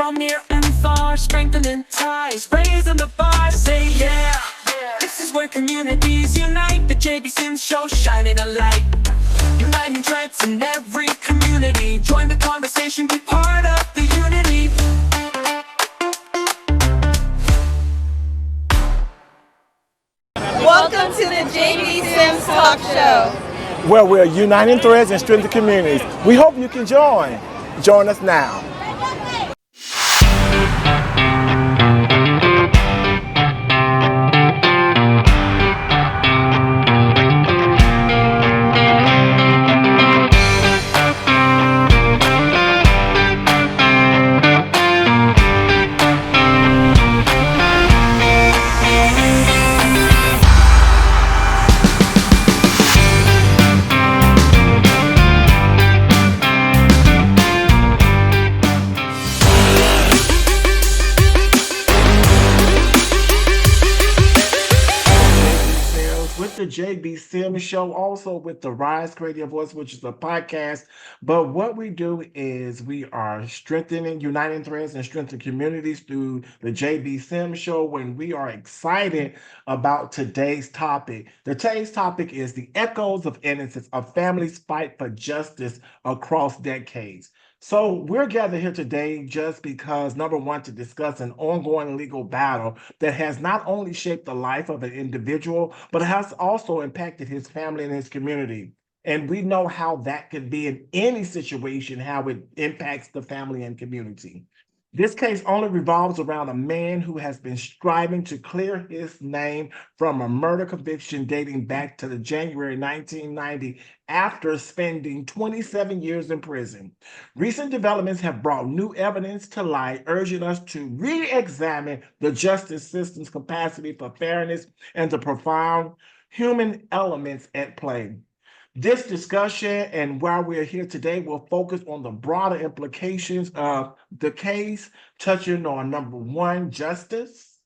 from near and far, strengthening ties, raising the bar, say yeah. This is where communities unite, the JB Sims Show shining a light. Uniting tribes in every community, join the conversation, be part of the unity. Welcome to the JB Sims Talk Show, where we're uniting threads and strengthening communities. We hope you can join. Join us now. The JB Sims Show, also with the Rise Creative Voice, which is a podcast. But what we do is we are strengthening, uniting threads and strengthening communities through the JB Sims Show when we are excited about today's topic. Today's topic is the echoes of innocence, a family's fight for justice across decades. So we're gathered here today just because, number one, to discuss an ongoing legal battle that has not only shaped the life of an individual, but has also impacted his family and his community. And we know how that could be in any situation, how it impacts the family and community. This case only revolves around a man who has been striving to clear his name from a murder conviction dating back to the January 1990 after spending 27 years in prison. Recent developments have brought new evidence to light, urging us to re-examine the justice system's capacity for fairness and the profound human elements at play. This discussion and why we're here today will focus on the broader implications of the case, touching on number one, justice,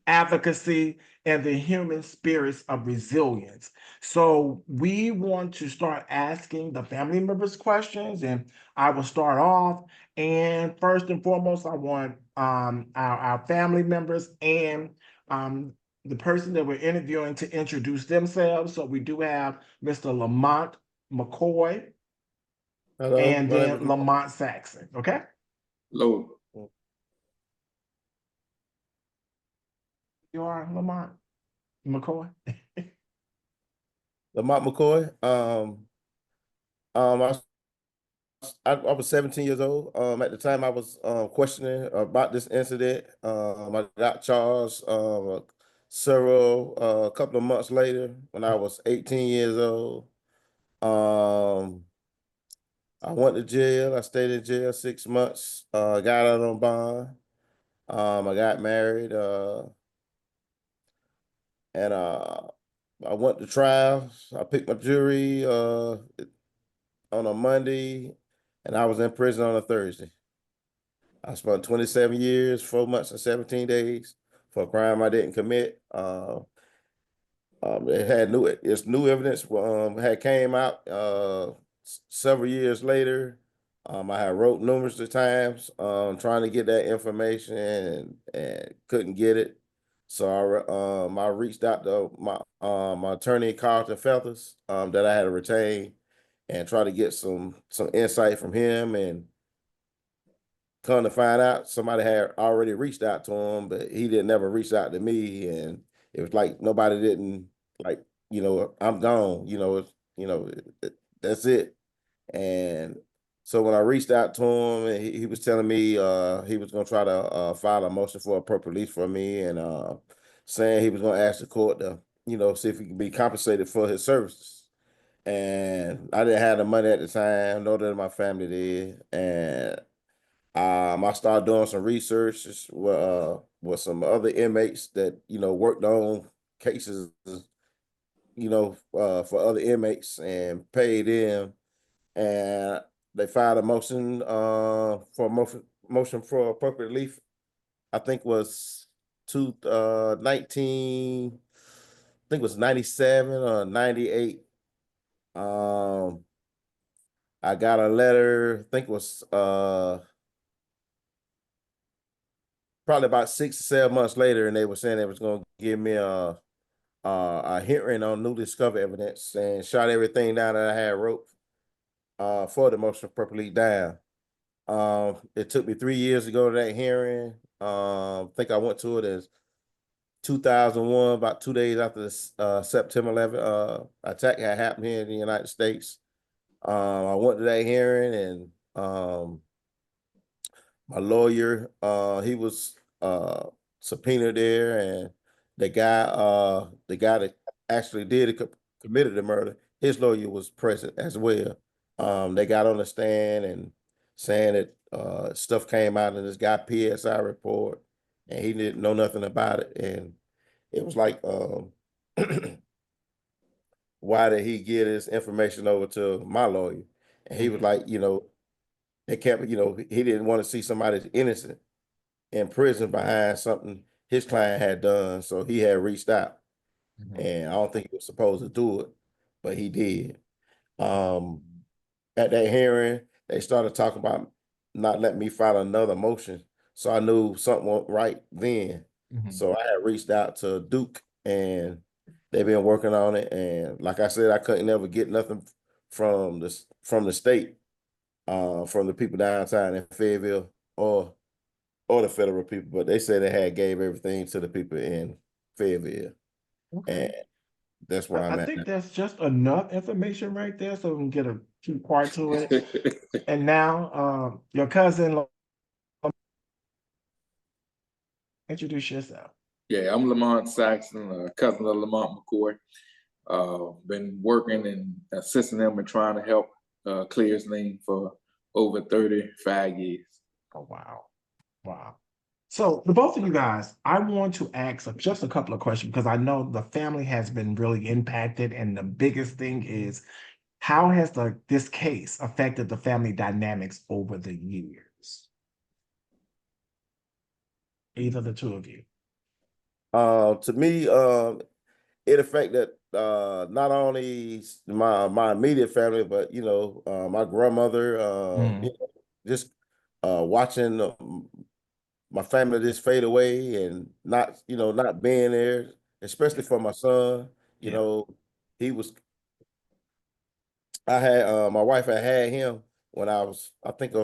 advocacy, and the human spirits of resilience. So we want to start asking the family members questions, and I will start off. And first and foremost, I want our family members and the person that we're interviewing to introduce themselves. So we do have Mr. Lamont McKoy. Hello. And then Lamont Saxon. Okay. Hello. You are Lamont McKoy. Lamont McKoy. I was 17 years old. At the time I was questioning about this incident. I got charged a couple of months later when I was 18 years old. I went to jail. I stayed in jail 6 months. Got out on bond. I got married. And I went to trial. I picked my jury on a Monday, and I was in prison on a Thursday. I spent 27 years, 4 months, and 17 days for a crime I didn't commit. It's new evidence had came out several years later. I had wrote numerous times trying to get that information and couldn't get it. So I reached out to my attorney, Carlton Feathers, that I had to retain, and try to get some insight from him. And come to find out, somebody had already reached out to him, but he didn't ever reach out to me. And it was like nobody didn't, like, I'm gone. That's it. And so when I reached out to him, and he was telling me he was going to try to file a motion for appropriate release for me, and saying he was going to ask the court to, see if he could be compensated for his services. And I didn't have the money at the time, nor did my family did. And I started doing some research with some other inmates that, worked on cases, for other inmates, and paid them. And they filed a motion motion for appropriate relief. I think was 19, I think it was 97 or 98. I got a letter, I think it was probably about 6 or 7 months later, and they were saying they was going to give me a hearing on newly discovered evidence and shot everything down that I had wrote for the motion of purple leak down. It took me 3 years to go to that hearing. I think I went to it as 2001, about 2 days after the September 11th attack had happened here in the United States. I went to that hearing, and my lawyer, he was subpoenaed there, and the guy that actually committed the murder, his lawyer was present as well. They got on the stand and saying that stuff came out in this guy PSI report, and he didn't know nothing about it. And it was like, why did he get his information over to my lawyer? And he was like, they kept, he didn't want to see somebody's innocent in prison behind something his client had done. So he had reached out, and I don't think he was supposed to do it, but he did. At that hearing, they started talking about not letting me file another motion. So I knew something wasn't right then. So I had reached out to Duke, and they've been working on it. And like I said, I couldn't never get nothing from the state, from the people downtown in Fayetteville or the federal people, but they said they had gave everything to the people in Fayetteville. Okay. And that's where I'm I at think now. that's just enough information right there so we can get a key part to it. And now, your cousin, introduce yourself. Yeah, I'm Lamont Saxon, cousin of Lamont McKoy. Been working and assisting them and trying to help clear his name for over 35 years. Oh, wow. Wow. So the both of you guys, I want to ask just a couple of questions because I know the family has been really impacted, and the biggest thing is how has this case affected the family dynamics over the years? Either the two of you. To me, it affected not only my immediate family, but my grandmother. Just watching my family just fade away and not being there, especially for my son. He was. I had my wife had him when I think I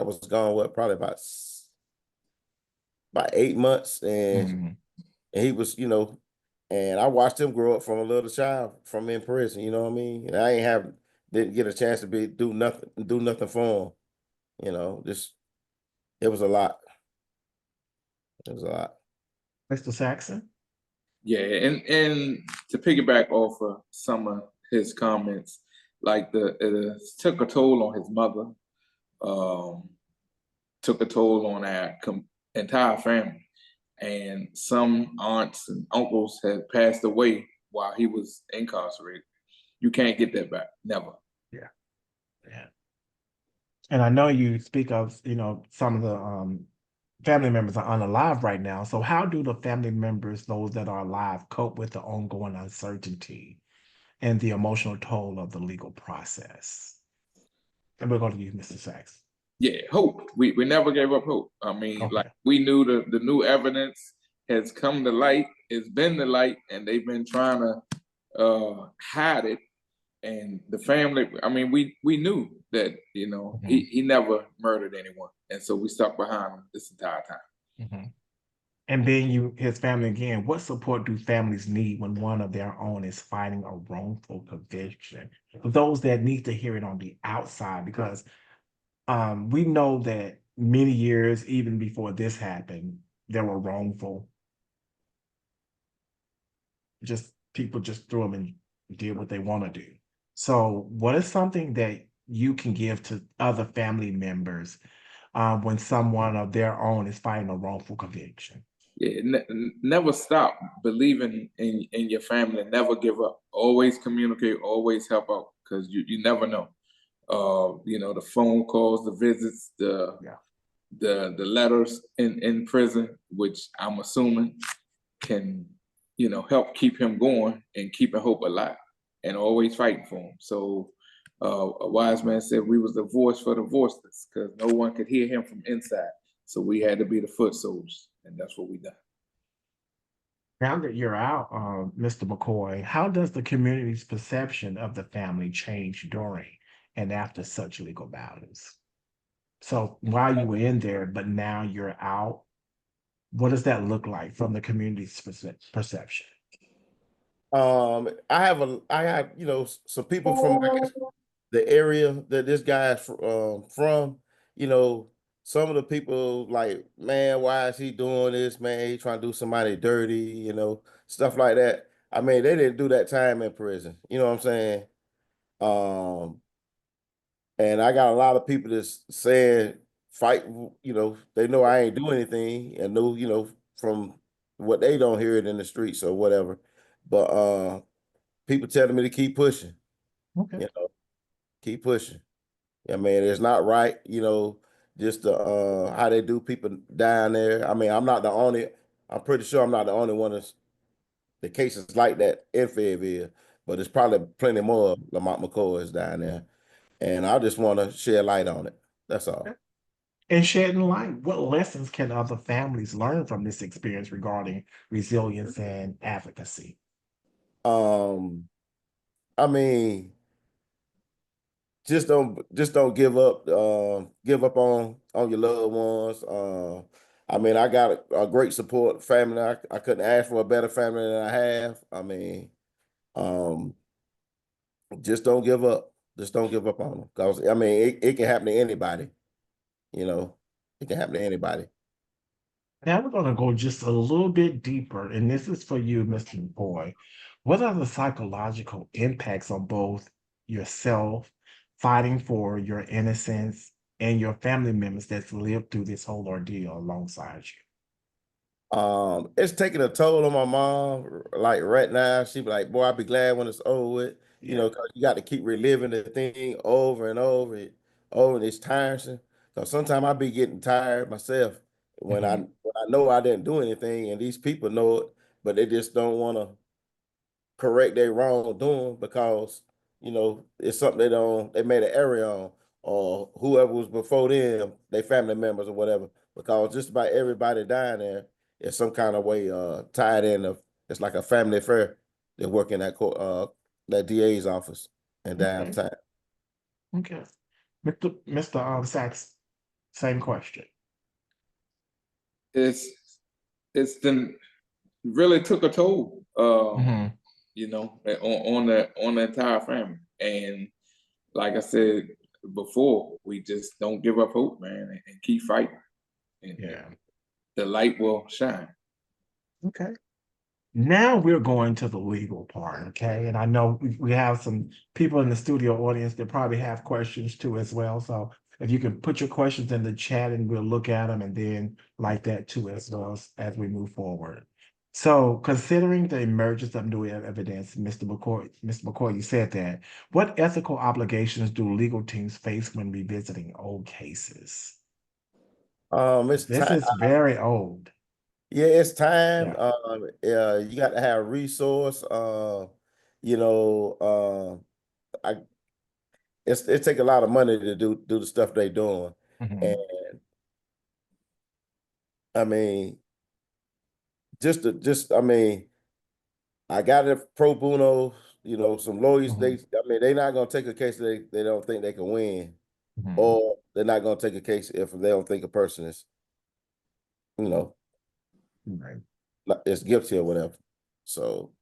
was gone probably about 8 months, and he was and I watched him grow up from a little child from in prison. You know what I mean? And I didn't get a chance to do nothing for him. Just it was a lot. It was a lot. Mr. Saxon? Yeah, and to piggyback off of some of his comments, like it took a toll on his mother, took a toll on our entire family, and some aunts and uncles had passed away while he was incarcerated. You can't get that back, never. Yeah. And I know you speak of, some of the family members are unalive right now. So how do the family members, those that are alive, cope with the ongoing uncertainty and the emotional toll of the legal process? And we're going to use Mr. Sachs. Yeah, hope. We never gave up hope. I mean, Okay. like we knew the new evidence has come to light. It's been the light, and they've been trying to hide it. And the family, I mean, we knew that, he never murdered anyone. And so we stuck behind him this entire time. And being his family again, what support do families need when one of their own is fighting a wrongful conviction? For those that need to hear it on the outside, because we know that many years, even before this happened, there were wrongful. People just threw them and did what they want to do. So what is something that you can give to other family members when someone of their own is fighting a wrongful conviction? Yeah, never stop believing in your family. Never give up. Always communicate. Always help out, because you never know. The phone calls, the visits, the letters in prison, which I'm assuming can help keep him going and keeping hope alive, and always fighting for him. So a wise man said we was the voice for the voiceless, because no one could hear him from inside. So we had to be the foot soldiers, and that's what we done. Now that you're out, Mr. McKoy, how does the community's perception of the family change during and after such legal battles? So while you were in there, but now you're out, what does that look like from the community's perception? I have, some people from, I guess, the area that this guy is from, some of the people like, man, why is he doing this, man? He trying to do somebody dirty, stuff like that. I mean, they didn't do that time in prison. You know what I'm saying? Um, and I got a lot of people that's saying fight, they know I ain't doing anything and know, from what they don't hear it in the streets or whatever. But people telling me to keep pushing, Okay. keep pushing. I mean, it's not right, just how they do people down there. I mean, I'm pretty sure I'm not the only one that's the cases like that in Fayetteville, but there's probably plenty more Lamont McKoys down there. And I just want to shed light on it. That's all. And shedding light, what lessons can other families learn from this experience regarding resilience and advocacy? Um, I mean, just don't give up on your loved ones. I mean, I got a great support family. I couldn't ask for a better family than I have. I mean, um, just don't give up. Just don't give up on them. Because I mean, it can happen to anybody, you know. It can happen to anybody. Now we're going to go just a little bit deeper, and this is for you, Mr. Boy. What are the psychological impacts on both yourself fighting for your innocence and your family members that's lived through this whole ordeal alongside you? It's taking a toll on my mom. Like right now, she be like, "Boy, I'll be glad when it's over with." Because you got to keep reliving the thing over and over, and it's tiresome. Because sometimes I be getting tired myself when I know I didn't do anything, and these people know it, but they just don't want to correct their wrongdoing because it's something they made an error on, or whoever was before them, their family members or whatever, because just about everybody dying there is some kind of way tied in of, it's like a family affair. They work in that court, that DA's office in Okay. downtown. Okay. Mr. Sachs, same question. It's been really took a toll, Mhm. on the entire family. And like I said before, we just don't give up hope, man, and keep fighting. And Yeah. the light will shine. Okay. Now we're going to the legal part, okay? And I know we have some people in the studio audience that probably have questions too as well. So if you can put your questions in the chat and we'll look at them and then like that too as well as we move forward. So considering the emergence of new evidence, Mr. McCoy, you said that. What ethical obligations do legal teams face when revisiting old cases? It's This time. is very old. Yeah, it's time. Yeah. You got to have resource. You know, I it take a lot of money to do the stuff they doing, and Mhm. I mean, just I mean, I got it pro bono. Some lawyers. Mhm. I mean, they're not gonna take a case they don't think they can win, Mhm. or they're not gonna take a case if they don't think a person is, you know, Right. is guilty or whatever. So,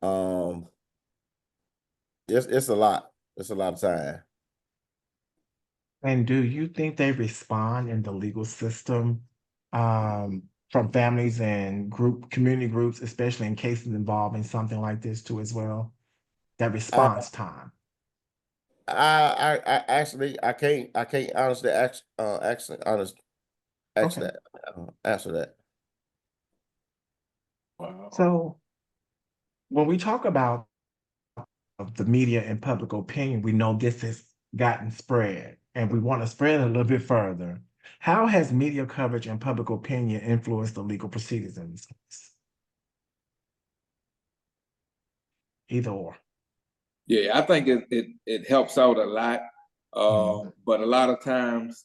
um, it's a lot. It's a lot of time. And do you think they respond in the legal system from families and community groups, especially in cases involving something like this too as well? That I response time. I actually I can't honestly ask Okay. that answer that. So when we talk about the media and public opinion, we know this has gotten spread and we want to spread it a little bit further. How has media coverage and public opinion influenced the legal proceedings in this case? Either or. Yeah, I think it helps out a lot But a lot of times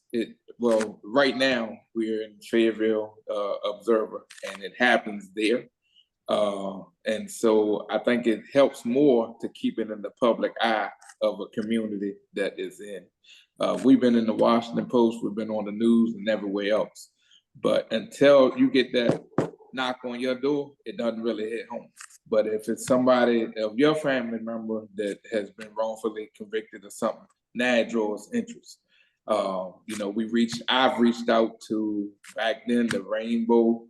right now we're in Fayetteville Observer, and it happens there. And so I think it helps more to keep it in the public eye of a community that is in. We've been in the Washington Post, we've been on the news and everywhere else. But until you get that knock on your door, it doesn't really hit home. But if it's somebody of your family member that has been wrongfully convicted of something, now it draws interest. I've reached out to, back then, the Rainbow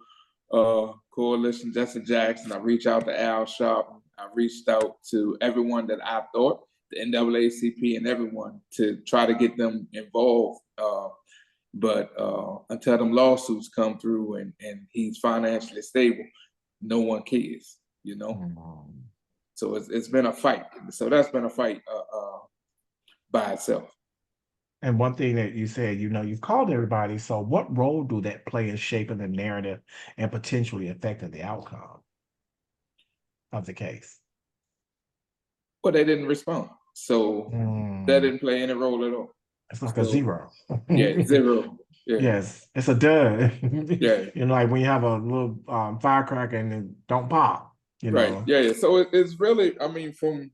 Coalition, Jesse Jackson. I reached out to Al Sharpton. I reached out to everyone that I thought, the NAACP and everyone, to try to get them involved. But until them lawsuits come through and he's financially stable, no one cares, So it's been a fight. So that's been a fight by itself. And one thing that you said, you've called everybody. So what role do that play in shaping the narrative and potentially affecting the outcome of the case? Well, they didn't respond. So that didn't play any role at all. It's like a zero. Yeah, zero. Yeah. Yes, it's a dud. Yeah. Like when you have a little firecracker and it don't pop, Right. Yeah. So it's really, from,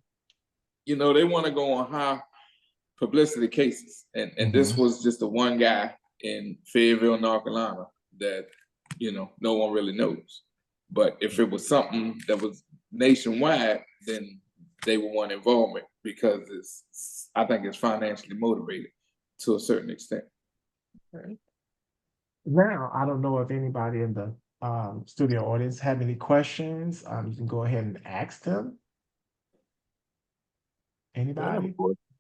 they want to go on high publicity cases. And this was just the one guy in Fayetteville, North Carolina that, no one really knows. But if it was something that was nationwide, then they would want involvement because I think it's financially motivated to a certain extent. Okay. Now, I don't know if anybody in the studio audience have any questions. You can go ahead and ask them. Anybody?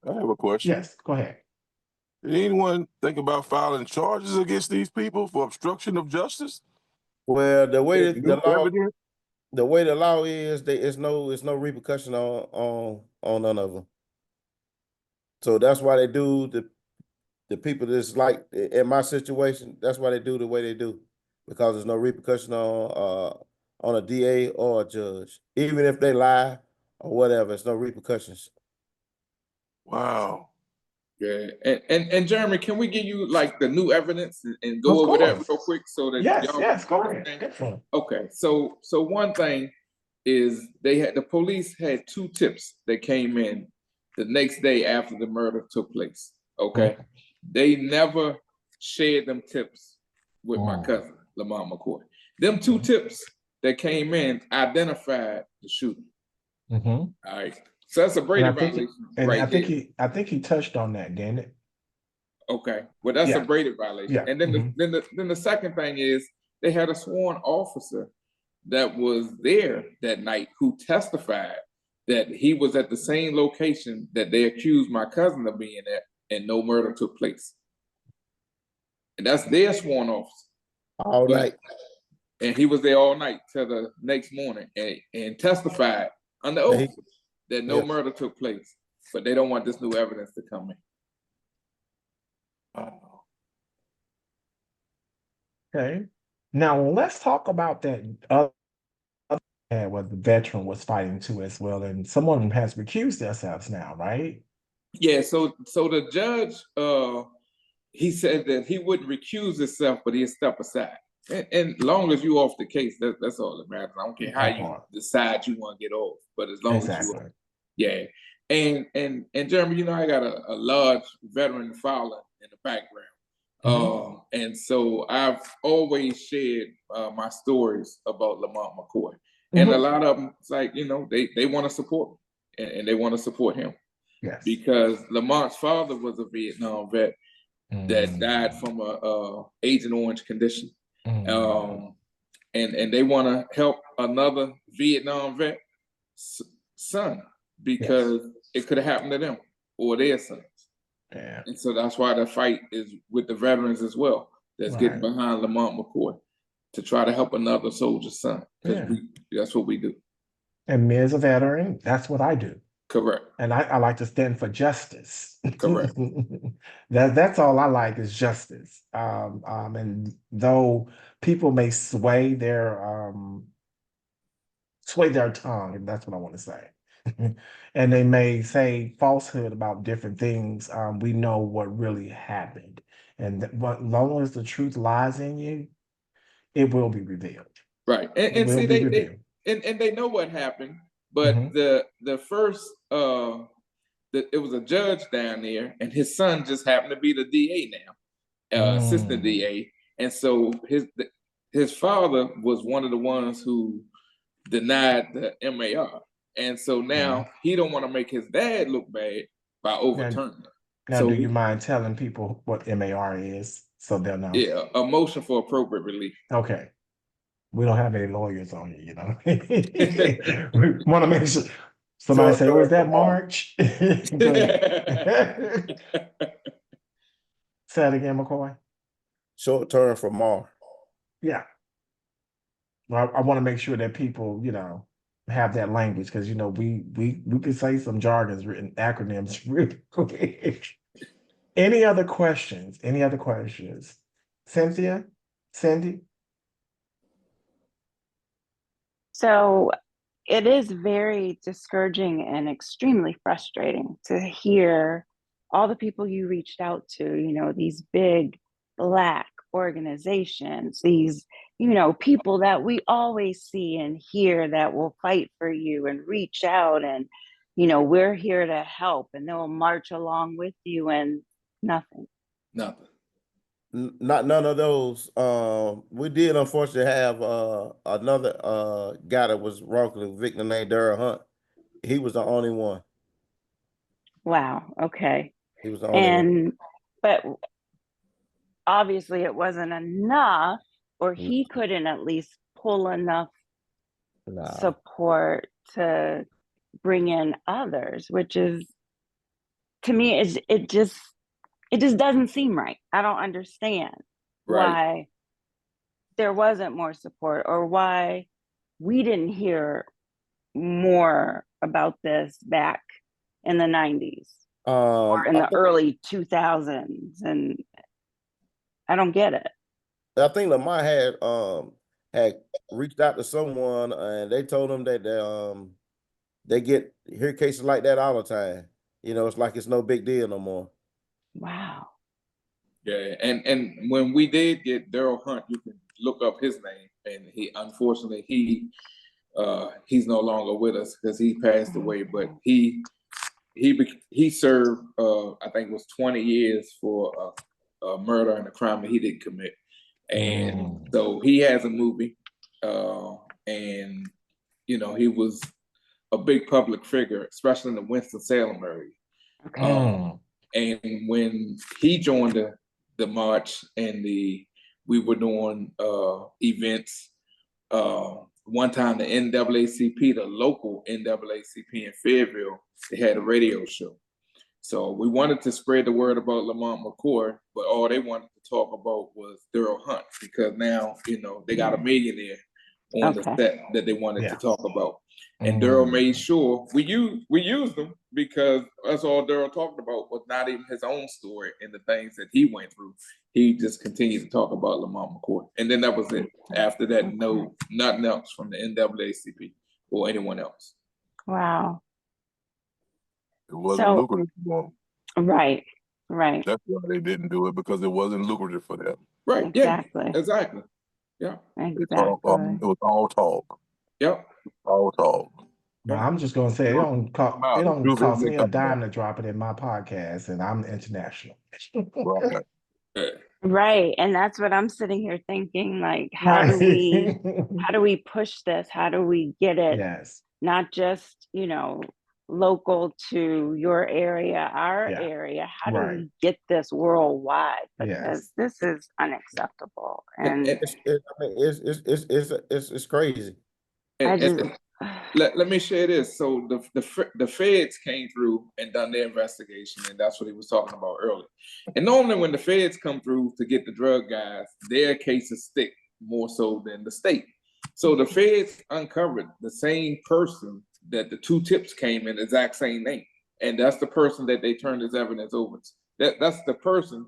I have a question. Yes, go ahead. Did anyone think about filing charges against these people for obstruction of justice? Well, the way New evidence? the law is, there's no repercussion on none of them. So that's why they do the people that's like in my situation. That's why they do the way they do, because there's no repercussion on a DA or a judge, even if they lie or whatever. It's no repercussions. Wow. Yeah, and Jeremy, can we give you like the new evidence and go Of over that course. real quick so that Yes, go ahead. Okay, so one thing is the police had 2 tips that came in the next day after the murder took place. Okay, they never shared them tips with my cousin Lamont McKoy. Them 2 tips that came in identified the shooter. All right. So that's a Brady violation. I think he touched on that, didn't it? Okay. Well, that's a Brady violation. Yeah. And then the second thing is they had a sworn officer that was there that night who testified that he was at the same location that they accused my cousin of being at, and no murder took place. And that's their sworn officer. All night. And he was there all night till the next morning and testified under oath that no murder took place, but they don't want this new evidence to come in. Okay. Now let's talk about that other what the veteran was fighting to as well, and someone has recused themselves now, right? Yeah. So the judge, he said that he wouldn't recuse himself, but he'd step aside. And long as you off the case, that's all that matters. I don't care how you decide you want to get off, but as long as you, And Jeremy, I got a large veteran following in the background, and so I've always shared my stories about Lamont McKoy, and a lot of them, it's like they want to support me, and they want to support him, because Lamont's father was a Vietnam vet that died from a Agent Orange condition. And they want to help another Vietnam vet son, because it could have happened to them or their sons. And so that's why the fight is with the veterans as well, that's getting behind Lamont McKoy to try to help another soldier's son, because that's what we do. And me as a veteran, that's what I do. Correct. And I like to stand for justice. Correct. That's all I like, is justice. And though people may sway their tongue, and that's what I want to say. and they may say falsehood about different things, we know what really happened. And what long as the truth lies in you, it will be revealed. Right. It And will see, be revealed. and they know what happened, but Mhm. the first it was a judge down there, and his son just happened to be the DA now, assistant Mm. DA, and so his father was one of the ones who denied the MAR, and so now he don't want to make his dad look bad by Now, overturning it. now, do you mind telling people what MAR is so they'll know? Yeah, a motion for appropriate relief. Okay. We don't have any lawyers on here, you know. We want to make sure somebody say, "Was that March?" Go ahead. Say it again, McCoy. Short term for Mar. Yeah. Well, I want to make sure that people, have that language because we could say some jargons written acronyms really quick. Any other questions? Any other questions? Cynthia? Cindy? So it is very discouraging and extremely frustrating to hear all the people you reached out to, these big Black organizations, these, people that we always see and hear that will fight for you and reach out and, we're here to help, and they'll march along with you, and nothing. Nothing. Not none of those. We did unfortunately have another guy that was wrongfully convicted named Daryl Hunt. He was the only one. Wow. Okay. He was the only one. But obviously it wasn't enough, or he couldn't at least pull enough support to bring in others, which is, to me, it just doesn't seem right. I don't understand why there wasn't more support, or why we didn't hear more about this back in the 90s or in the early 2000s. And I don't get it. I think Lamont had reached out to someone and they told him that they hear cases like that all the time. It's like it's no big deal no more. Wow. Yeah, and when we did get Daryl Hunt, you can look up his name, and unfortunately he's no longer with us because he passed away. But he served I think it was 20 years for a murder and a crime that he didn't commit, and so he has a movie, and he was a big public figure, especially in the Winston-Salem area. Okay. And when he joined the march and we were doing events, one time the NAACP, the local NAACP in Fayetteville, they had a radio show. So we wanted to spread the word about Lamont McKoy, but all they wanted to talk about was Daryl Hunt, because now, they got a millionaire on the set that they wanted to talk about. And Daryl made sure we used them, because that's all Daryl talked about was not even his own story and the things that he went through. He just continued to talk about Lamont McKoy. And then that was it. After that, nothing else from the NAACP or anyone else. Wow. It wasn't lucrative for them. Right. That's why they didn't do it, because it wasn't lucrative for them. Right. Exactly. Yeah. Exactly. Yeah. Exactly. It was all talk. Yep. All talk. Well, I'm just gonna say it don't Truth cost is me they a dime come to drop it in my podcast, and I'm international. Right. Right. And that's what I'm sitting here thinking, like, how do we push this? How do we get it not just, local to your area, our area? How do we get this worldwide? Because this is unacceptable. And it's crazy. Let me share this. So the feds came through and done their investigation, and that's what he was talking about earlier. And normally when the feds come through to get the drug guys, their cases stick more so than the state. So the feds uncovered the same person that the two tips came in, the exact same name. And that's the person that they turned his evidence over to. That's the person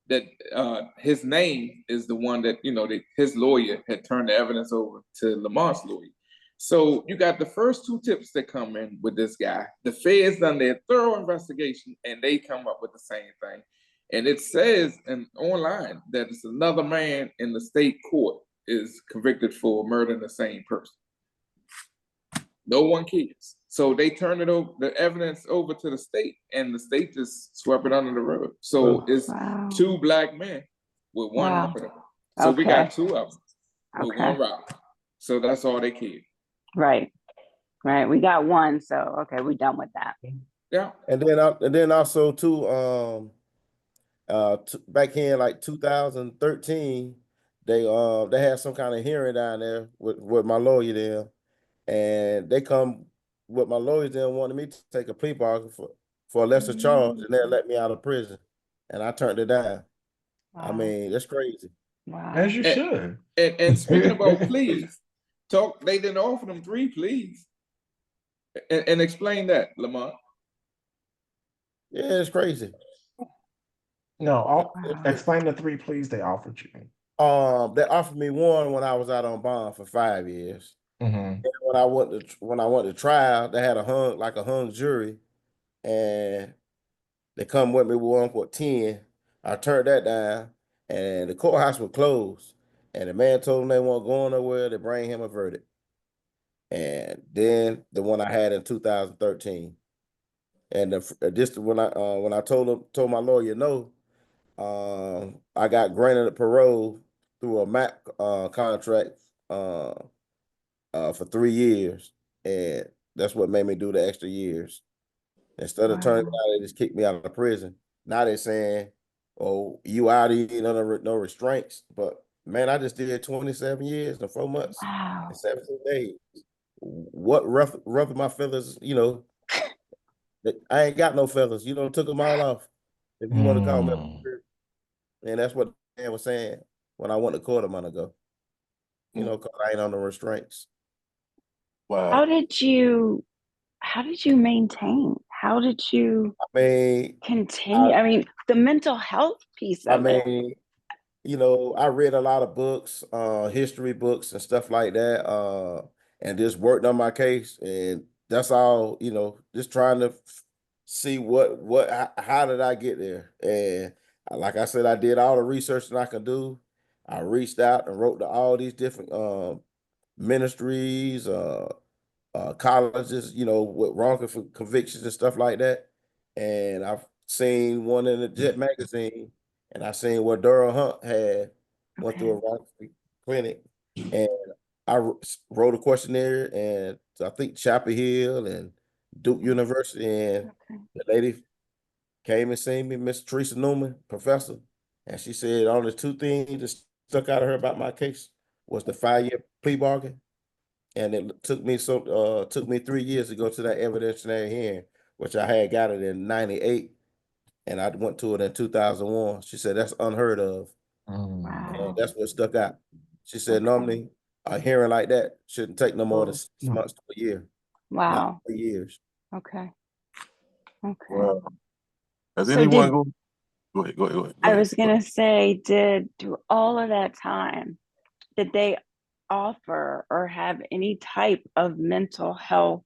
that his name is the one that, his lawyer had turned the evidence over to Lamont's lawyer. So you got the first two tips that come in with this guy. The feds done their thorough investigation and they come up with the same thing. And it says online that it's another man in the state court is convicted for murdering the same person. No one cares. So they turn it over, the evidence over to the state, and the state just swept it under the rug. So it's two black men with one murder. So we got two of them with one robbery. So that's all they care. Right. Right. We got one, so okay, we're done with that. Yeah. And then also too, back in like 2013, they had some kind of hearing down there with my lawyer there, and they come with my lawyers there wanted me to take a plea bargain for a lesser charge, and they let me out of prison, and I turned it down. Wow. I mean, that's crazy. Wow. As you should. And speaking about pleas, they didn't offer them 3 pleas. And explain that, Lamont. Yeah, it's crazy. No, explain the 3 pleas they offered you. They offered me one when I was out on bond for 5 years. And when I went to trial, they had a hung jury, and they come with me with one for 10. I turned that down, and the courthouse was closed. And the man told them they weren't going nowhere. They bring him a verdict. And then the one I had in 2013, and when I told my lawyer no, I got granted a parole through a MAP contract for 3 years, and that's what made me do the extra years. Instead of turning out, they just kicked me out of the prison. Now they're saying, "Oh, you out here, no restraints." But man, I just did 27 years and 4 months and 17 days. What rough my feathers? I ain't got no feathers. Took them all off. If you want to call me, and that's what the man was saying when I went to court a month ago. Because I ain't on the restraints. Wow. How did you maintain? How did you continue? I mean, the mental health piece of it. I read a lot of books, history books and stuff like that, and just worked on my case, and that's all, just trying to see how did I get there? And like I said, I did all the research that I could do. I reached out and wrote to all these different ministries, colleges, with wrongful convictions and stuff like that. And I've seen one in the Jet magazine, and I seen where Durham Hunt went through a wrongful clinic, and I wrote a questionnaire, and I think Chapel Hill and Duke University, and the lady came and seen me, Miss Teresa Newman, professor, and she said only 2 things that stuck out of her about my case was the 5-year plea bargain. And it took me 3 years to go to that evidentiary hearing, which I had got it in 98, and I went to it in 2001. She said that's unheard of. And that's what stuck out. She said normally a hearing like that shouldn't take no more than 6 months to a year. Wow. Not 3 years. Okay. Wow. Has So anyone go ahead. I was gonna say, through all of that time, did they offer or have any type of mental health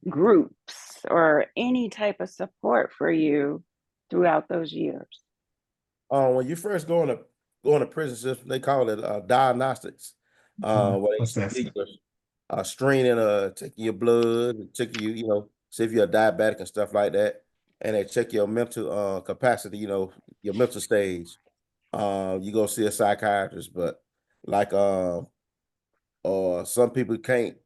groups or any type of support for you throughout those years? When you first go into prison system, they call it diagnostics. Where they give you a screening, taking your blood, checking you, see if you're a diabetic and stuff like that, and they check your mental capacity, your mental stage. You go see a psychiatrist, but like or some people can't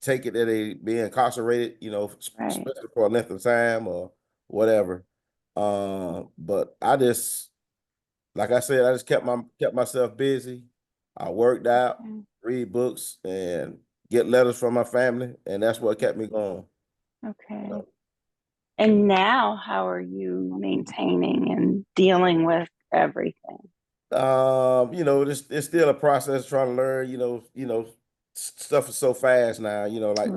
take it that they be incarcerated, especially for a length of time or whatever. But I just, like I said, I just kept myself busy. I worked out, read books, and get letters from my family, and that's what kept me going. Okay. And now, how are you maintaining and dealing with everything? It's still a process trying to learn. Stuff is so fast now. Like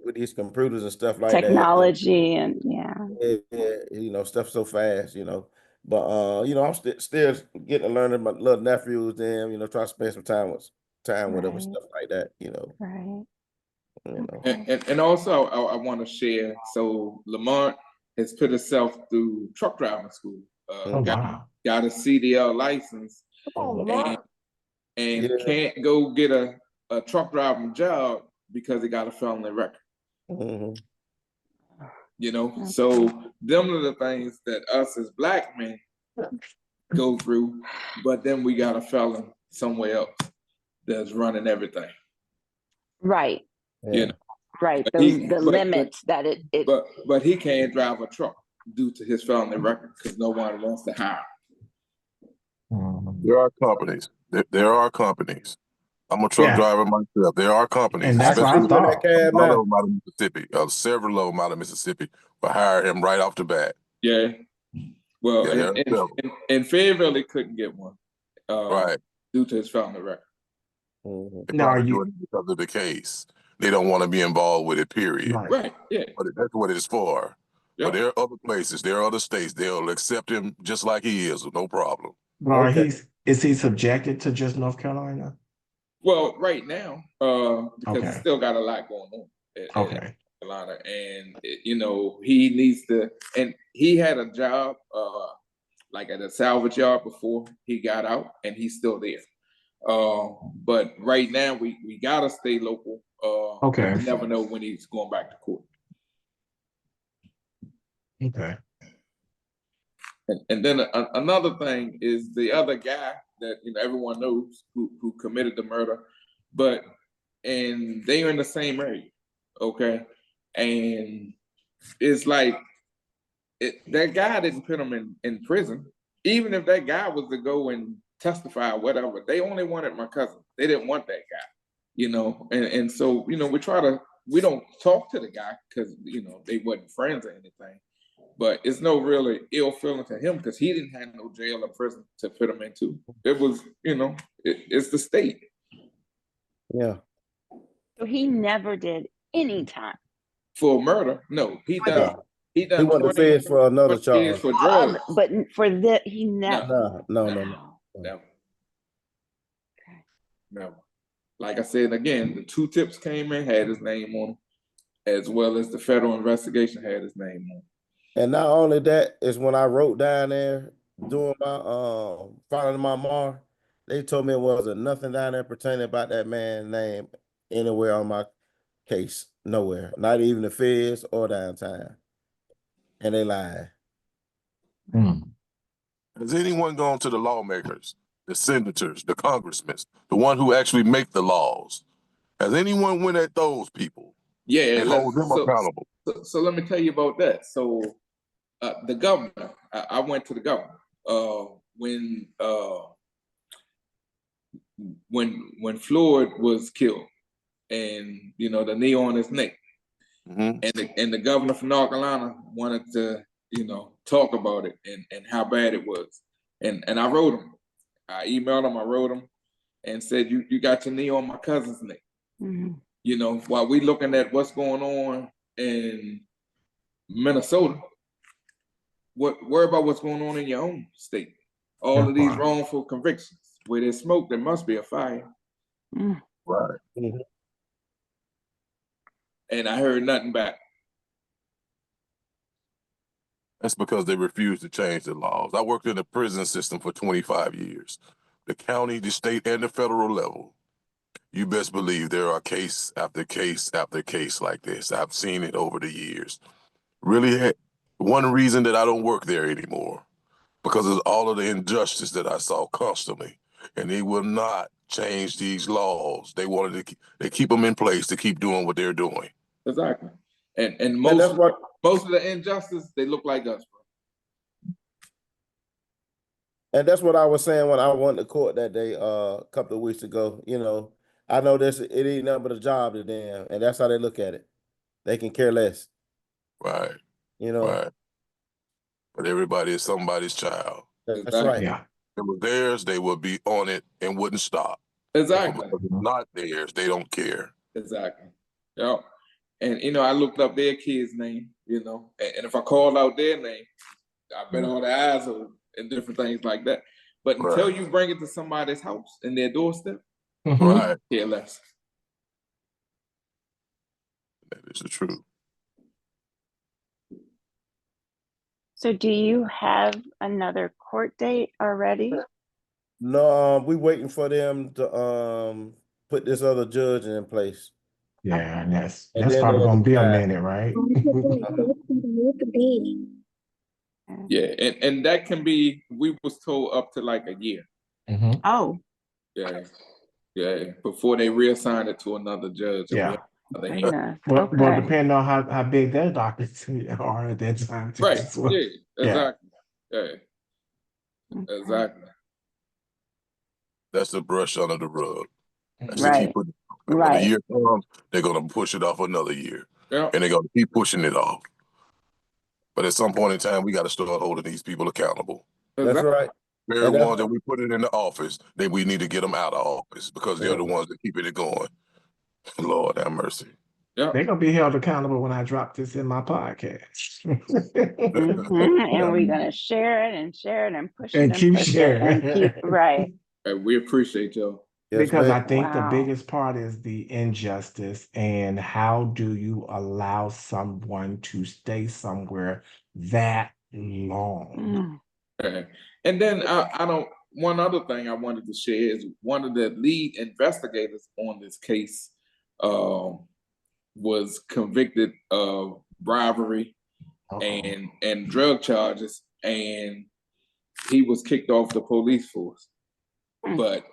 with these computers and stuff like technology that. And Stuff so fast. But I'm still getting to learn my little nephews. Them, try to spend some time with time with him and Right. stuff like that, you know. Right. You know. And also I want to share. So Lamont has put himself through truck driving school. Oh, wow. Got a CDL license Oh, and Yeah. can't go get a truck driving job because he got a felony record. Mhm. You know, so them are the things that us as black men go through, but then we got a felon somewhere else that's running everything. Right. You know, Right. But Those he- the but- limits that it but he can't drive a truck due to his felony record because no one wants to hire. There are companies. There are companies. I'm a truck driver myself. There are companies, And that's what I especially thought. a lot of them out of Mississippi. Several of them out of Mississippi will hire him right off the bat. Yeah. Well, Yeah, there are several. and Fayetteville, he couldn't get one Right. due to his felony record. Mhm. They Now, are probably you- doing it because of the case. They don't want to be involved with it, period. Right. Right. Yeah. But that's what it's for. Yeah. But there are other places, there are other states, they'll accept him just like he is, no problem. Well, Okay. is he subjected to just North Carolina? Well, right now, because Okay. he's still got a lot going on at Okay. Carolina, and you know he needs to. And he had a job, like at a salvage yard before he got out, and he's still there. But right now we gotta stay local. Okay. You never know when he's going back to court. Okay. And then another thing is the other guy that everyone knows who committed the murder, and they are in the same area, okay? And it's like that guy didn't put him in prison. Even if that guy was to go and testify or whatever, they only wanted my cousin. They didn't want that guy, and so we don't talk to the guy because they wasn't friends or anything. But it's no really ill feeling to him because he didn't have no jail or prison to put him into. It was, it's the state. Yeah. so he never did any time. For murder, no. He done He went to 20 feds for another 20 years charge. for drugs. But for the he never. No. Wow. Never. Okay. Never. Like I said again, the 2 tips came in, had his name on them, as well as the federal investigation had his name on them. And not only that is when I wrote down there doing my filing my MAR, they told me it wasn't nothing down there pertaining about that man's name anywhere on my case. Nowhere. Not even the feds or downtown. And they lied. Has anyone gone to the lawmakers, the senators, the congressmen, the one who actually make the laws? Has anyone went at those people Yeah, and hold them accountable? So let me tell you about that. So the governor, I went to the governor when Floyd was killed, and the knee on his neck, and the governor from North Carolina wanted to talk about it and how bad it was, and I wrote him, I emailed him, I wrote him, and said you got your knee on my cousin's neck. Mm-hmm. While we looking at what's going on in Minnesota, worry about what's going on in your own state. All of these wrongful convictions. Where there's smoke, there must be a fire. Right. Mhm. And I heard nothing back. That's because they refuse to change the laws. I worked in the prison system for 25 years. The county, the state, and the federal level. You best believe there are case after case after case like this. I've seen it over the years. Really, one reason that I don't work there anymore, because of all of the injustice that I saw constantly. And they will not change these laws. They wanted to they keep them in place to keep doing what they're doing. Exactly. And And most that's what of the injustice, they look like us, bro. And that's what I was saying when I went to court that day, a couple of weeks ago. I know it ain't nothing but a job to them, and that's how they look at it. They can care less. Right. Right. But everybody is somebody's child. That's Exactly. right. Yeah. If it was theirs, they would be on it and wouldn't stop. Exactly. If it's not theirs, they don't care. Exactly. Yeah. And I looked up their kid's name, and if I called out their name, I bet all their eyes are and different things like that. But until you bring it to somebody's house and their doorstep, Right. Care less. That is the truth. So do you have another court date already? No, we waiting for them to put this other judge in place. Yeah, and that's And that's then probably they'll gonna be a decide. minute, right? Yeah, and that can be. We was told up to like a year. Mhm. Oh, Yeah, yeah. Before they reassign it to another judge. And we Yeah. have another hearing. goodness. Well, Okay. depending on how big their dockets are at that time too. Right. as well. Yeah. Exactly. Yeah. Okay. Exactly. That's the brush under the rug. That's to Right. keep putting. And when the Right. year comes, they're gonna push it off another year, Yeah. and they're gonna keep pushing it off. But at some point in time, we got to start holding these people accountable. That's Exactly. right. Very And that's- ones that we put it in the office, then we need to get them out of office because they're the ones that keep it going. Lord have mercy. Yeah. They're gonna be held accountable when I drop this in my podcast. And we're gonna share it and push it And keep push it sharing. and keep right. And we appreciate y'all. Yes, Because I ma'am. think the Wow. biggest part is the injustice and how do you allow someone to stay somewhere that long? Mm. And then I don't. One other thing I wanted to share is one of the lead investigators on this case was convicted of bribery and drug charges, and he was kicked off the police force. Mm. But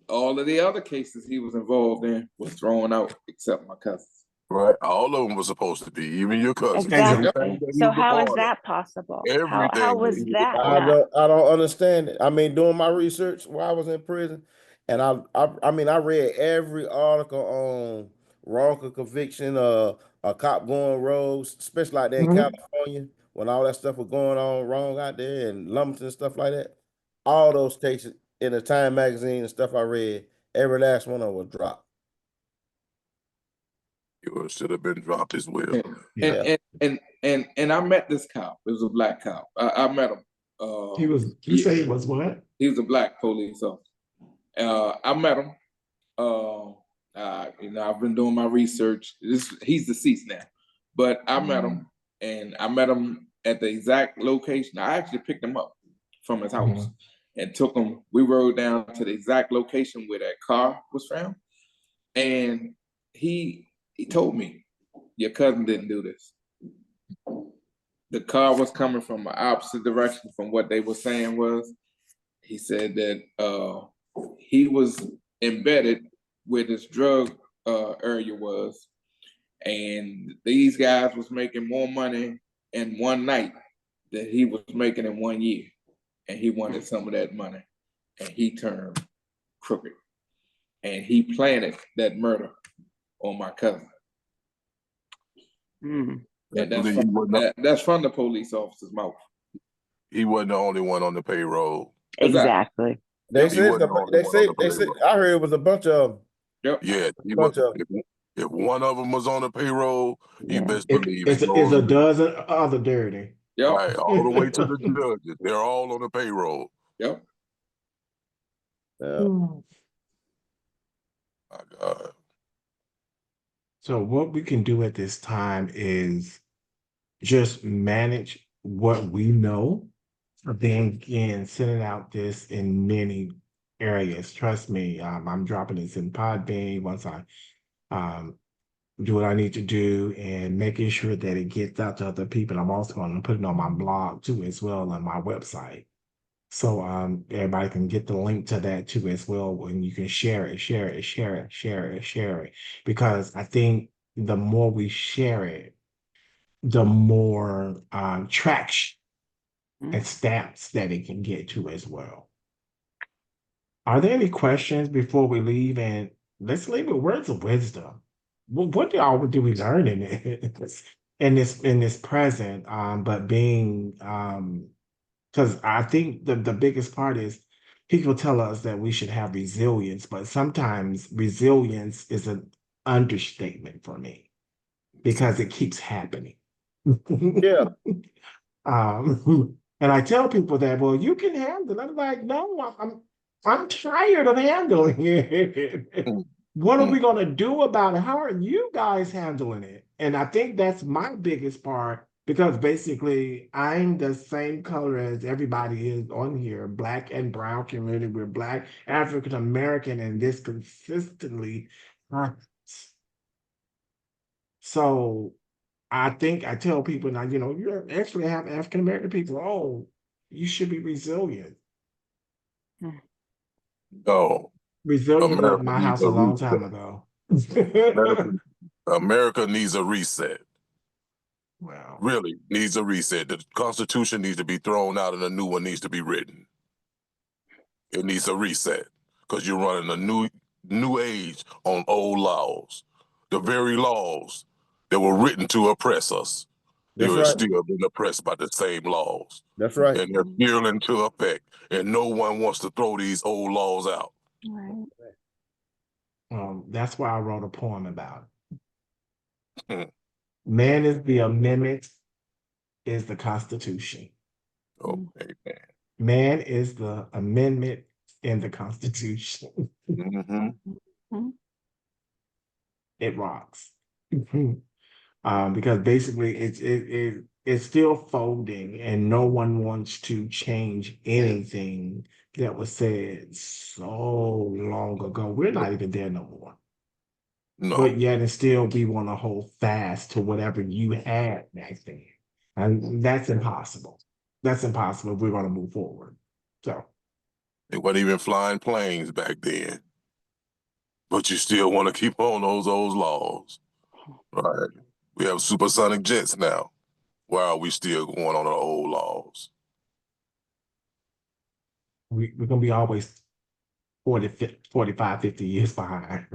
all of the other cases he was involved in was thrown out, except my cousins. Right. All of them were supposed to be, even your cousins. Exactly. Everything that he So was a how is part of. that possible? Everything How that was he was a that part I not? don't understand it. I mean, doing my research while I was in prison, and I mean, I read every article on wrongful conviction, a cop going rogue, especially like that in California when all that stuff was going on wrong out there and Lumberton and stuff like that. All those cases in the Time magazine and stuff I read, every last one of them was dropped. It should have been dropped as well. Yeah. And I met this cop. It was a black cop. I met him. He was, you say he was what? He was a black police officer. I met him. You know, I've been doing my research. He's deceased now, but I met him, and I met him at the exact location. I actually picked him up from his house and took him. We rode down to the exact location where that car was found, and he told me, "Your cousin didn't do this. The car was coming from the opposite direction from what they were saying was." He said that he was embedded where this drug area was, and these guys was making more money in one night than he was making in 1 year, and he wanted some of that money, and he turned crooked, and he planted that murder on my cousin. Mm. And that's from the police officer's mouth. He wasn't the only one on the payroll. Exactly. They He said wasn't the only one on the payroll. I heard it was a bunch of them. Yep. Yeah, he Bunch was, of if one of them was on the payroll, you best believe It's a dozen other dirty. Yep. Right, all the way to the judges. They're all on the payroll. Yep. My God. So what we can do at this time is just manage what we know, then again, sending out this in many areas. Trust me, I'm dropping this in Podbean once I do what I need to do and making sure that it gets out to other people. I'm also going to put it on my blog too as well on my website. So everybody can get the link to that too as well, when you can share it. Because I think the more we share it, the more traction and stamps that it can get to as well. Are there any questions before we leave? And let's leave with words of wisdom. What do we learn in this in this present? But being because I think the biggest part is people tell us that we should have resilience, but sometimes resilience is an understatement for me because it keeps happening. Yeah. And I tell people that, well, you can handle it. I'm like, no, I'm tired of handling it. What are we going to do about it? How are you guys handling it? And I think that's my biggest part because basically I'm the same color as everybody is on here, Black and brown community. We're Black, African American, and this consistently hurts. So I think I tell people now, you actually have African American people. Oh, you should be resilient. No, Resilient left America my needs house a a long time reset. ago. America needs a reset. Well, Really needs a reset. The Constitution needs to be thrown out and a new one needs to be written. It needs a reset because you're running a new age on old laws. The very laws that were written to oppress us. That's You're right. still being oppressed by the same laws. That's right. And they're still into effect. And no one wants to throw these old laws out. Right. that's why I wrote a poem about Hmm. it. Man is the amendment, is the Constitution. Okay, man. Man is the amendment in the Constitution. Mm-hmm. It rocks. Because basically it's still folding and no one wants to change anything that was said so long ago. We're not even there no more. No. But yet and still we want to hold fast to whatever you had back then. And that's impossible. That's impossible if we're going to move forward. So They weren't even flying planes back then. But you still want to keep on those old laws. Right. We have supersonic jets now. Why are we still going on the old laws? we're going to be always 40, 45, 50 years behind.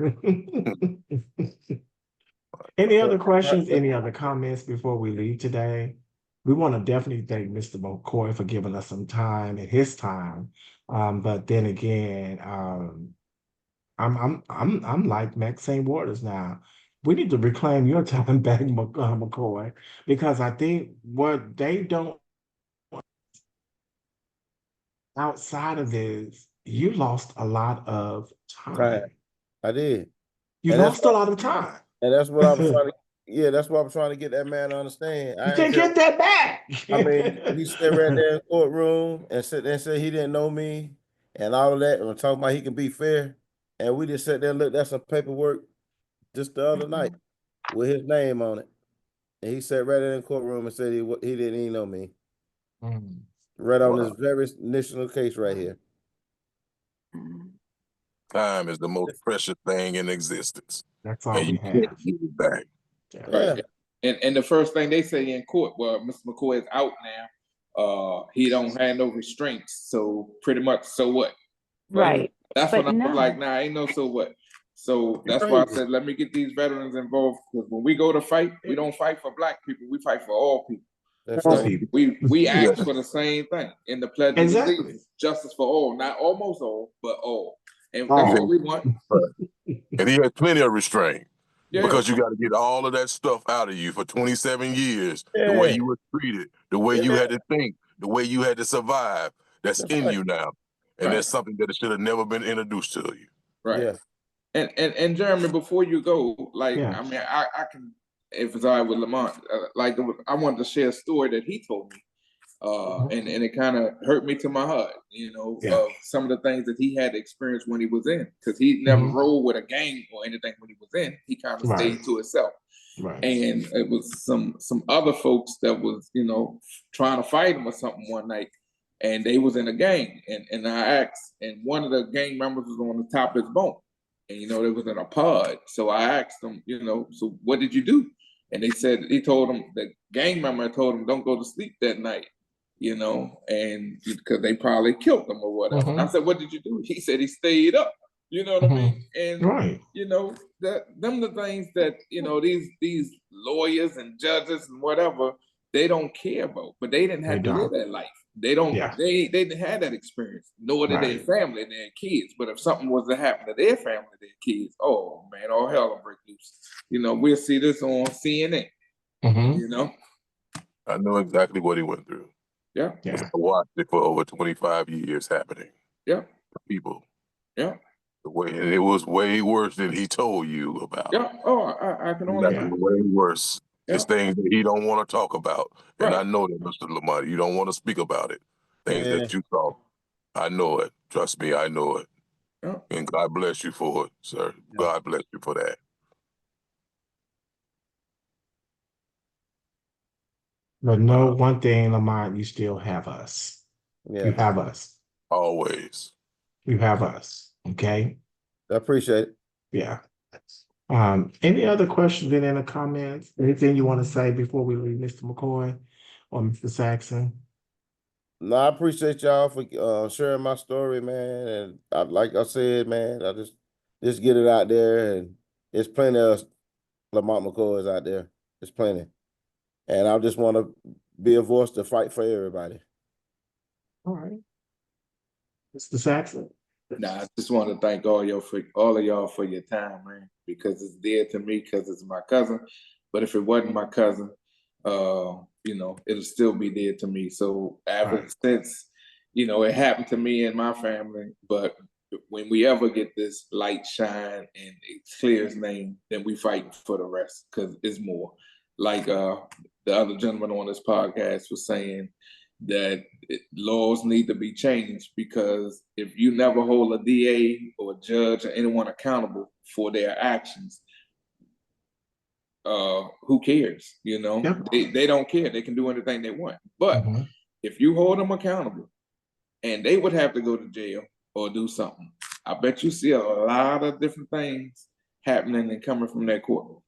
Any other questions, any other comments before we leave today? We want to definitely thank Mr. McKoy for giving us some time and his time. But then again, I'm like Maxine Waters now. We need to reclaim your time back, McCoy, because I think what they don't outside of this, you lost a lot of Right. time. I did. You And that's lost a lot of time. And that's what I was trying to. Yeah, that's what I'm trying to get that man to understand. You can't get that back. I mean, he sat right there in the courtroom and said he didn't know me and all of that. And talking about he can be fair, and we just sat there and looked at some paperwork just the other night with his name on it, and he sat right there in the courtroom and said he didn't even know me. Right on this very initial case right here. Time is the most precious thing in existence. That's all and we you have. can't get it back. Right. And the first thing they say in court, well, Mr. McKoy is out now. He don't have no restraints. So pretty much, so what? Right. That's But what I'm no. like, nah, ain't no so what. So that's why I said, let me get these veterans involved. Because when we go to fight, we don't fight for Black people. We fight for all people. That's All right. people. We ask for the same thing in the Pledge of Exactly. Allegiance, justice for all, not almost all, but all. And All. that's what we want. And he had plenty of restraint. Yeah. Because you got to get all of that stuff out of you for 27 years. The way you were treated, the way you had to think, the way you had to survive. That's in you now. And that's something that should have never been introduced to you. Right. Yeah. And Jeremy, before you go, like, Yeah. I mean, I can, if it's all right with Lamont, I wanted to share a story that he told me. And it kind of hurt me to my heart, of some of the things that he had experienced when he was in, because he never rolled with a gang or anything when he was in. He kind of stayed to himself. Right. And it was some other folks that was, trying to fight him or something one night, and they was in a gang. And I asked, and one of the gang members was on the top of his bone, and they was in a pod. So I asked them, so what did you do? And they said, he told them, the gang member told him, don't go to sleep that night. And because they probably killed them or whatever. And I said, what did you do? He said he stayed up. You know what I mean? And them the things that these lawyers and judges and whatever, they don't care about. But they didn't have to live that life. They don't. They didn't have that experience. Nor did their family and their kids. But if something was to happen to their family, their kids, oh man, all hell will break loose. We'll see this on CNN. I know exactly what he went through. Yeah. I watched it for over 25 years happening. Yeah. people. Yeah. And it was way worse than he told you about. Yeah. Oh, I can only That's way worse. It's Yeah. things that he don't want to talk about. And Right. I know that, Mr. Lamont, you don't want to speak about it. Things that you saw. I know it. Trust me, I know it. Yeah. And God bless you for it, sir. God bless you for that. But know one thing, Lamont, you still have us. You have us. Always. You have us. Okay. I appreciate it. Yeah. Any other questions in the comments? Anything you want to say before we leave, Mr. McKoy or Mr. Saxon? No, I appreciate y'all for sharing my story, man. And like I said, man, I just get it out there, and there's plenty of Lamont McCoys out there. There's plenty, and I just want to be a voice to fight for everybody. All right, Mr. Saxon. Nah, I just want to thank all of y'all for your time, man, because it's dear to me because it's my cousin. But if it wasn't my cousin, it'll still be dear to me. So ever since, it happened to me and my family, but when we ever get this light shine and it clears name, then we fight for the rest because it's more. Like the other gentleman on this podcast was saying, that laws need to be changed because if you never hold a DA or a judge or anyone accountable for their actions, who cares? Yep. They don't care. They can do anything they want. But if you hold them accountable and they would have to go to jail or do something, I bet you see a lot of different things happening and coming from that court.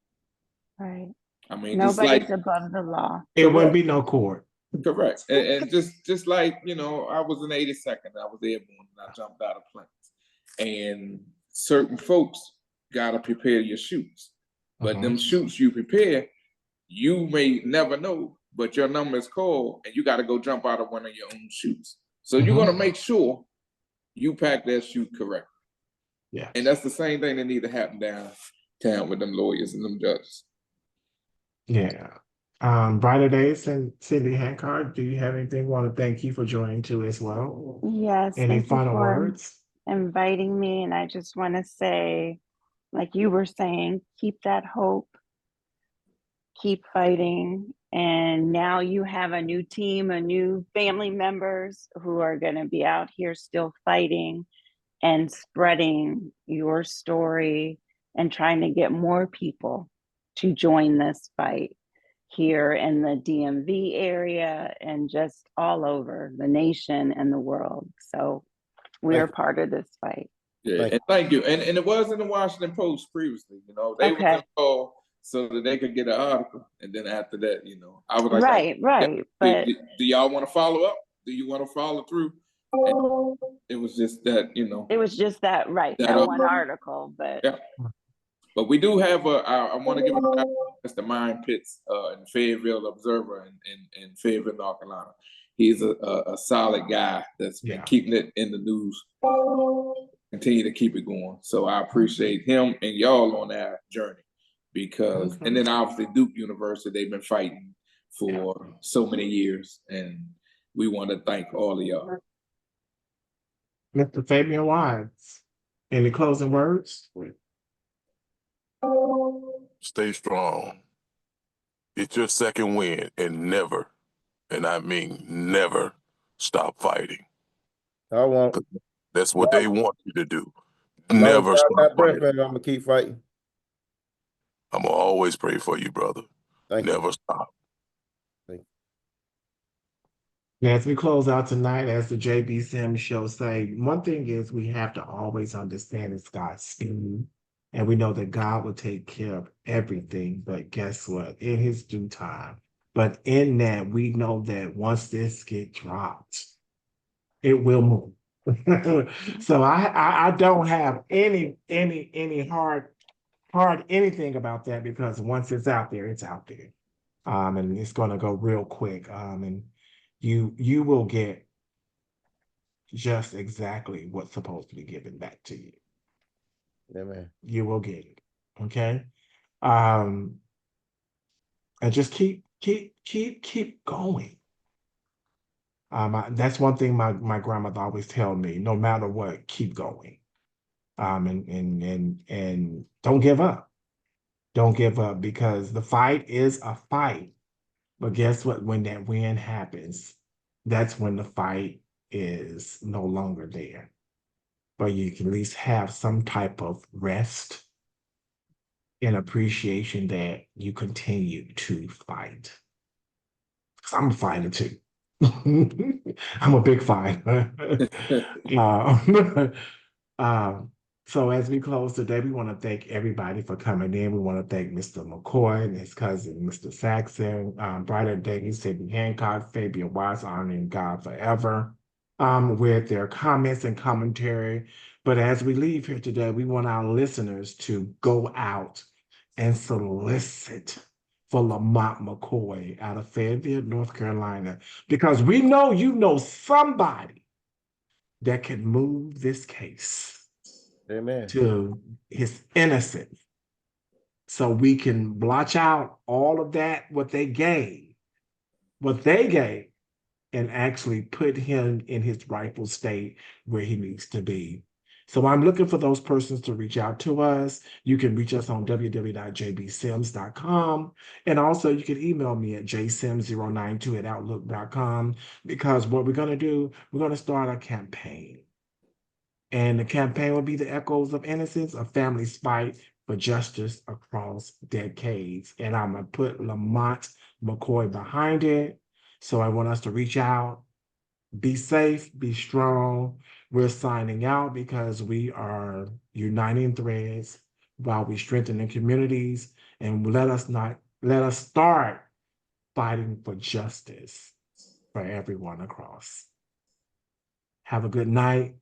Right. I mean, nobody's above the law. It wouldn't be no court. Correct. And just like, I was in 82nd, I was airborne and I jumped out of planes. And certain folks gotta prepare your chutes. But them chutes you prepare, you may never know, but your number is called and you gotta go jump out of one of your own chutes. So you're gonna make sure you pack that chute correct. Yeah. And that's the same thing that need to happen downtown with them lawyers and them judges. Yeah. Brighter Days and Cindy Hancock, do you have anything? Want to thank you for joining too as well. Yes. Any thank final you for words? inviting me. And I just want to say, like you were saying, keep that hope, keep fighting. And now you have a new team, a new family members who are going to be out here still fighting and spreading your story and trying to get more people to join this fight here in the DMV area and just all over the nation and the world. So we are part of this fight. Yeah, and thank you. And it was in the Washington Post previously, they were called so that they could get an article. And then after that, I was like, right. But do y'all want to follow up? Do you want to follow through? And it was just that, it was just that one article, but yeah. But we do have I want to give a shout out to Mr. Mind Pitts in Fayetteville Observer in Fayetteville, North Carolina. He's a solid guy that's been keeping it in the news. Continue to keep it going. So I appreciate him and y'all on that journey because, and then obviously Duke University, they've been fighting for so many years, and we want to thank all of y'all. Mr. Fabian Wise, any closing words? Stay strong. Get your second win and never, and I mean never, stop fighting. I won't. That's what they want you to do. Never stop fighting. I'm gonna keep fighting. I'm gonna always pray for you, brother. Never stop. As we close out tonight, as the JB Sims show say, one thing is we have to always understand it's God's scheme. And we know that God will take care of everything, but guess what? In his due time. But in that, we know that once this gets dropped, it will move. So I don't have any hard anything about that because once it's out there, it's out there. And it's gonna go real quick. And you will get just exactly what's supposed to be given back to you. Yeah, man. You will get it. Okay. And just keep going. That's one thing my grandmother always tell me, no matter what, keep going. And don't give up. Don't give up because the fight is a fight. But guess what? When that win happens, that's when the fight is no longer there. But you can at least have some type of rest and appreciation that you continue to fight. 'Cause I'm a fighter too. I'm a big fighter. Um, so as we close today, we want to thank everybody for coming in. We want to thank Mr. McKoy and his cousin, Mr. Saxon, Brighter Days, Sidney Hancock, Fabian Watts, honoring God forever, with their comments and commentary. But as we leave here today, we want our listeners to go out and solicit for Lamont McKoy out of Fayetteville, North Carolina, because we know you know somebody that can move this case Amen. to his innocence so we can blotch out all of that, what they gave, and actually put him in his rightful state where he needs to be. So I'm looking for those persons to reach out to us. You can reach us on www.jbsims.com. And also you can email me at jsims092@outlook.com, because what we're going to do, we're going to start a campaign. And the campaign will be the Echoes of Innocence, a family's fight for justice across decades. And I'm going to put Lamont McKoy behind it. So I want us to reach out, be safe, be strong. We're signing out because we are uniting threads while we strengthen the communities, and let us start fighting for justice for everyone across. Have a good night.